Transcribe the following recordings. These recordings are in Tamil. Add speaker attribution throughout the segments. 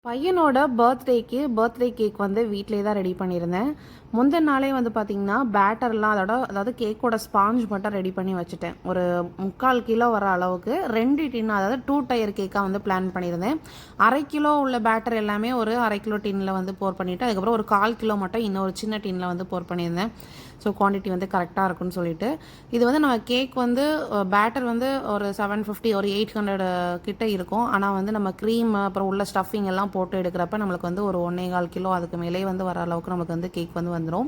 Speaker 1: பையனோட பர்த்டே கேக் வந்து வீட்டிலேயே தான் ரெடி பண்ணியிருந்தேன். முந்தின நாளே வந்து பார்த்தீங்கன்னா, பேட்டர்லாம் அதாவது கேக்கோட ஸ்பாஞ்ச் மட்டும் ரெடி பண்ணி வச்சுட்டேன். ஒரு 3/4 கிலோ வர அளவுக்கு 2 டின் அதாவது 2 டயர் கேக்கா வந்து பிளான் பண்ணியிருந்தேன். 1/2 கிலோ உள்ள பேட்டர் எல்லாமே ஒரு 1/2 கிலோ டின்ல வந்து போர் பண்ணிவிட்டு, அதுக்கப்புறம் ஒரு 1/4 கிலோ மட்டும் இன்னொரு சின்ன டின்ல வந்து போர் பண்ணியிருந்தேன். ஸோ குவான்டிட்டி வந்து கரெக்டாக இருக்குன்னு சொல்லிட்டு. இது வந்து நம்ம கேக் வந்து பேட்டர் வந்து ஒரு 750 ஒரு 800 கிட்ட இருக்கும். ஆனால் வந்து நம்ம க்ரீம் அப்புறம் உள்ள ஸ்டஃபிங் எல்லாம் போட்டு எடுக்கிறப்ப நம்மளுக்கு வந்து ஒரு 1 1/4 கிலோ அதுக்கு மேலே வந்து வர அளவுக்கு நமக்கு வந்து கேக் வந்து வந்துடும்.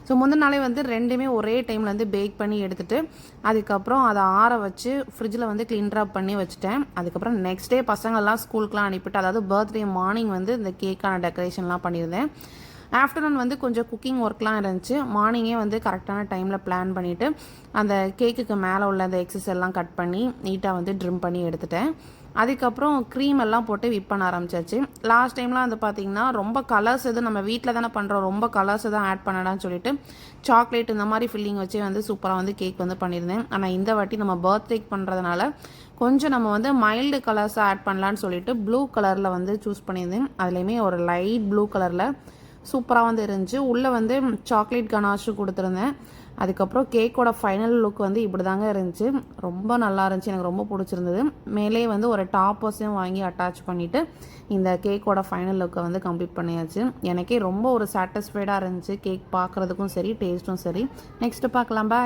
Speaker 1: ஸோ முந்தின நாளே வந்து 2மே ஒரே டைமில் வந்து பேக் பண்ணி எடுத்துகிட்டு அதுக்கப்புறம் அதை ஆற வச்சு ஃப்ரிட்ஜில் வந்து க்ளீன் ட்ராப் பண்ணி வச்சுட்டேன். அதுக்கப்புறம் நெக்ஸ்ட் டே பசங்கள்லாம் ஸ்கூலுக்குலாம் அனுப்பிட்டு, அதாவது பர்த்டே மார்னிங் வந்து இந்த கேக்கான டெக்கரேஷன்லாம் பண்ணியிருந்தேன். ஆஃப்டர்நூன் வந்து கொஞ்சம் குக்கிங் ஒர்க்லாம் இருந்துச்சு. மார்னிங்கே வந்து கரெக்டான டைமில் பிளான் பண்ணிவிட்டு அந்த கேக்குக்கு மேலே உள்ள அந்த எக்ஸஸ் எல்லாம் கட் பண்ணி நீட்டாக வந்து ட்ரிம் பண்ணி எடுத்துட்டேன். அதுக்கப்புறம் க்ரீம் எல்லாம் போட்டு விப் பண்ண ஆரம்பிச்சாச்சு. லாஸ்ட் டைம்லாம் வந்து பார்த்திங்கன்னா, ரொம்ப கலர்ஸ் எதுவும் நம்ம வீட்டில் தானே பண்ணுறோம், ரொம்ப கலர்ஸ் தான் ஆட் பண்ணடான்னு சொல்லிட்டு சாக்லேட் இந்த மாதிரி ஃபில்லிங் வச்சே வந்து சூப்பராக வந்து கேக் வந்து பண்ணியிருந்தேன். ஆனால் இந்த வாட்டி நம்ம பர்த்டேக்கு பண்ணுறதுனால கொஞ்சம் நம்ம வந்து மைல்டு கலர்ஸாக ஆட் பண்ணலான்னு சொல்லிட்டு ப்ளூ கலரில் வந்து சூஸ் பண்ணியிருந்தேன். அதுலேயுமே ஒரு லைட் ப்ளூ கலரில் சூப்பராக வந்து இருந்துச்சு. உள்ளே வந்து சாக்லேட் கனாஷும் கொடுத்துருந்தேன். அதுக்கப்புறம் கேக்கோட ஃபைனல் லுக் வந்து இப்படி தாங்க இருந்துச்சு. ரொம்ப நல்லா இருந்துச்சு, எனக்கு ரொம்ப பிடிச்சிருந்தது. மேலே வந்து ஒரு டாப்பர்ஸையும் வாங்கி அட்டாச் பண்ணிவிட்டு இந்த கேக்கோட ஃபைனல் லுக்கை வந்து கம்ப்ளீட் பண்ணியாச்சு. எனக்கே ரொம்ப ஒரு சாட்டிஸ்ஃபைடாக இருந்துச்சு. கேக் பார்க்குறதுக்கும் சரி, டேஸ்ட்டும் சரி. நெக்ஸ்ட்டு பார்க்கலாம். பாய்.